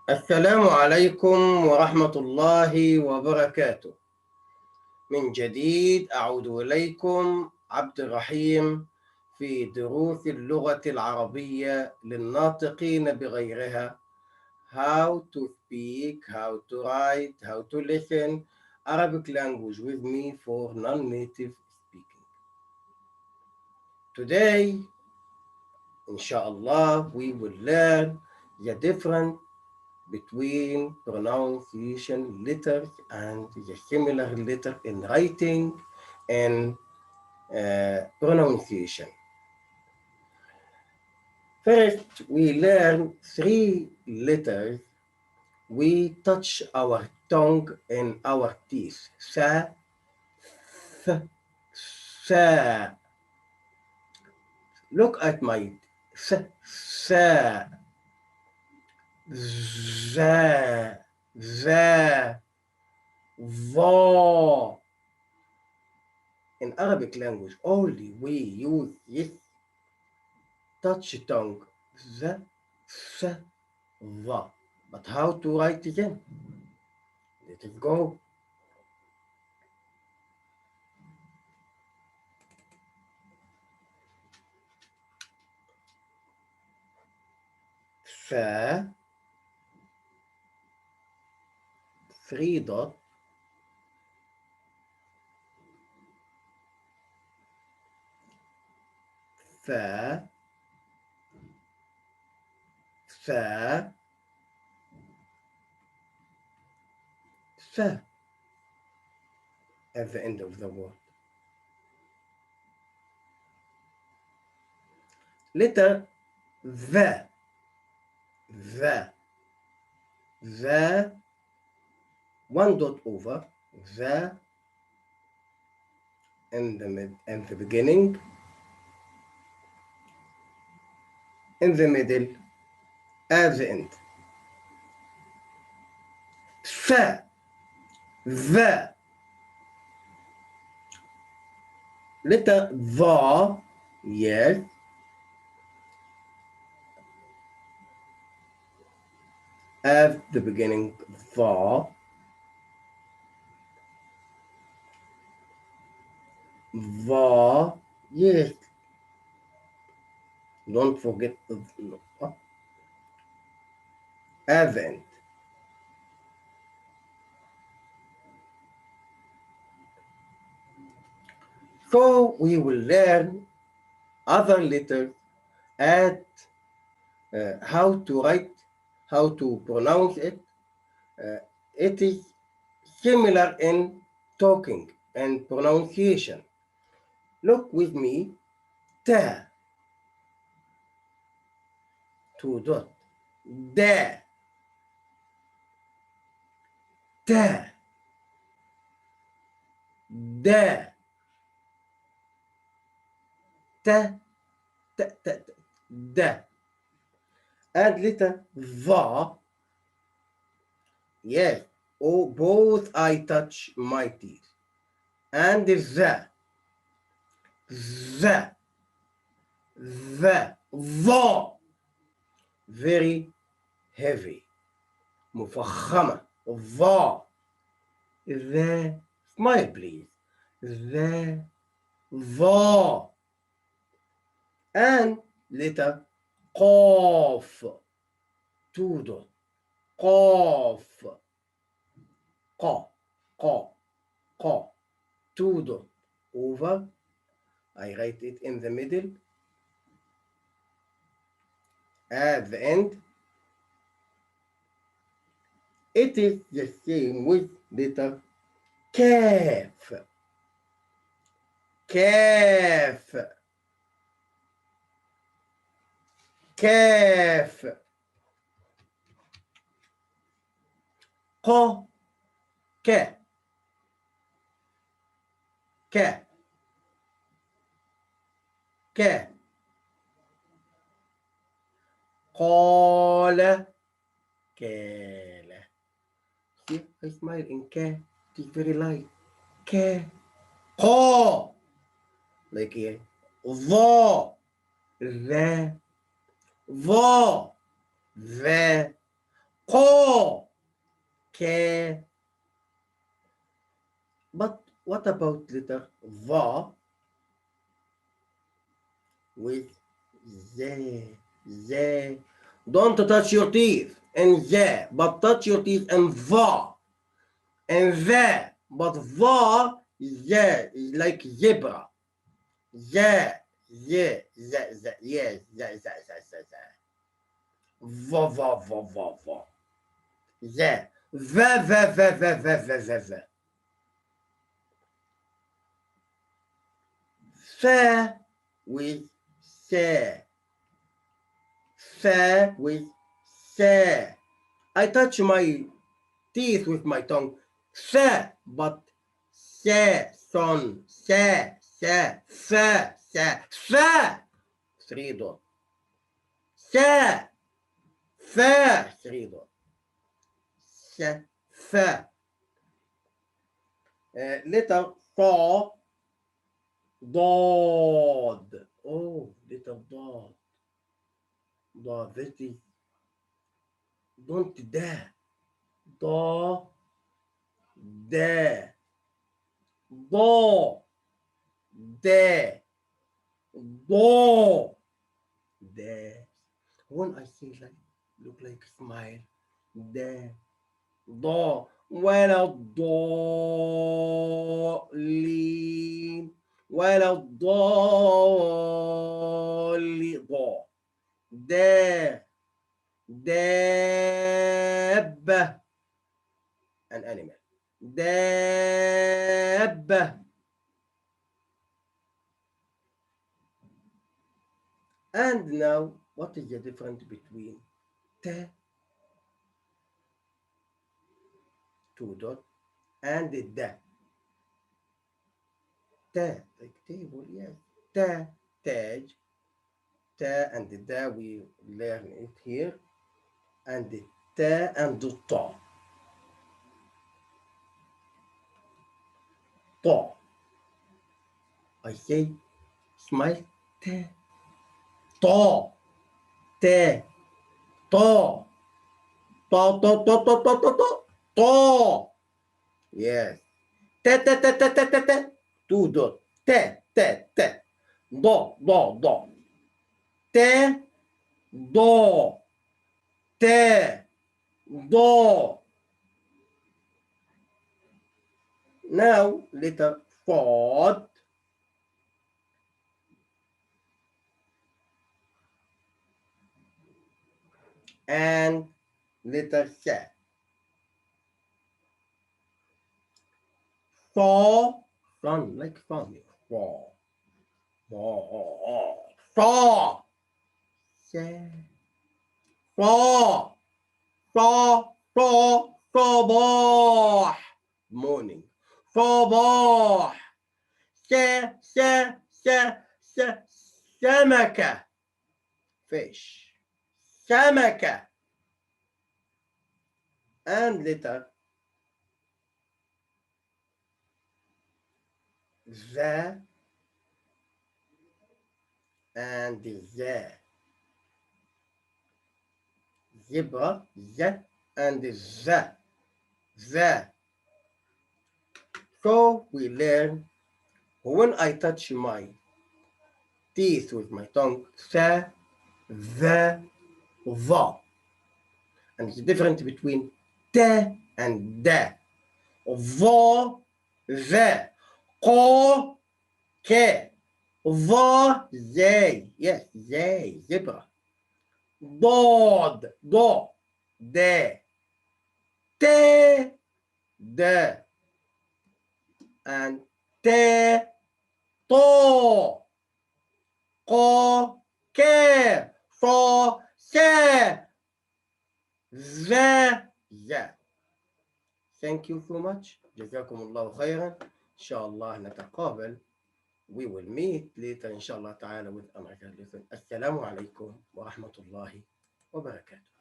السلام عليكم ورحمة الله وبركاته. من جديد أعود إليكم عبد الرحيم في دروس اللغة العربية للناطقين بغيرها. How to speak, how to write, how to listen Arabic language with me for non-native speaking. Today, inshallah, we will learn the different between pronunciation letters and the similar letter in writing and pronunciation. First, we learn three letters. We touch our tongue and our teeth. Sa, th, sa. Look at my sa, za, za, va. In Arabic language, only we use this touch tongue, the, sa, va. But how to write them? Let it go. Fa, three dot, fa, fa, fa at the end of the word. Letter the, the, one dot over, the in the beginning, in the middle, at the end. Fa, the. Letter the, yes. At the beginning, the. The, yes. Don't forget the at the end. So we will learn other letters at how to write, how to pronounce it. It is similar in talking and pronunciation. Look with me, ta, two dot, da, ta, da, ta, ta, ta, ta, da. Add letter va. Yes, oh, both I touch my teeth. And the, very heavy, مفخمة, va, the, smile please, the, va, and letter قاف, two dot, قاف, قا, قا, قا, two dot, over, I write it in the middle, at the end. It is the same with letter كاف, كاف, كاف, قا, كا, كا, كا, قال, كالا. See, I smile in ka. It is very light. Ka, قا, like here. ظا, ذا, ظا, ذا, قا K. But what about letter va with the? Don't touch your teeth in the, but touch your teeth in va and the. But va the is like zebra. The yes the. Va. The the. Fa with sa. Fa with sa. I touch my teeth with my tongue. Sa, but sa, fa. 3 dot. Sa, fa, 3 dot. Sa, fa. Letter fa, dod. Oh, letter dod. Dod, that is, don't da. Da, da. Do, da. Do, da. When I say like, look like smile. Da, do. ولا الضالين ولا الضالين ضا دا دابة an animal دابة. And now what is the difference between ta 2 dot and da? Ta like table, yes. Ta taj, ta and da we learn it here, and ta and ta. Ta. I say smile ta. Ta. Ta. Ta. Ta ta ta ta ta ta ta. Ta. Yes. Ta ta ta ta ta ta ta. 2 dot. Ta ta ta. Do do do. Ta do. Ta do. Now letter fod and letter sa. Fa, sun like sun. Fa, fa, fa, sa, fa, fa, fa, صباح morning. صباح س سمكة fish. سمكة. And letter the and the. Zebra, the and the. The. So we learn when I touch my teeth with my tongue, the, the. And it's different between the and the. The, the. ق, K. The, they. Yes, they. Zebra. ضاد ض د ت د and ت طو ق ك ص س ذ ذ. Thank you so much. جزاكم الله خيرا. إن شاء الله نتقابل. We will meet later إن شاء الله تعالى with another lesson. السلام عليكم ورحمة الله وبركاته.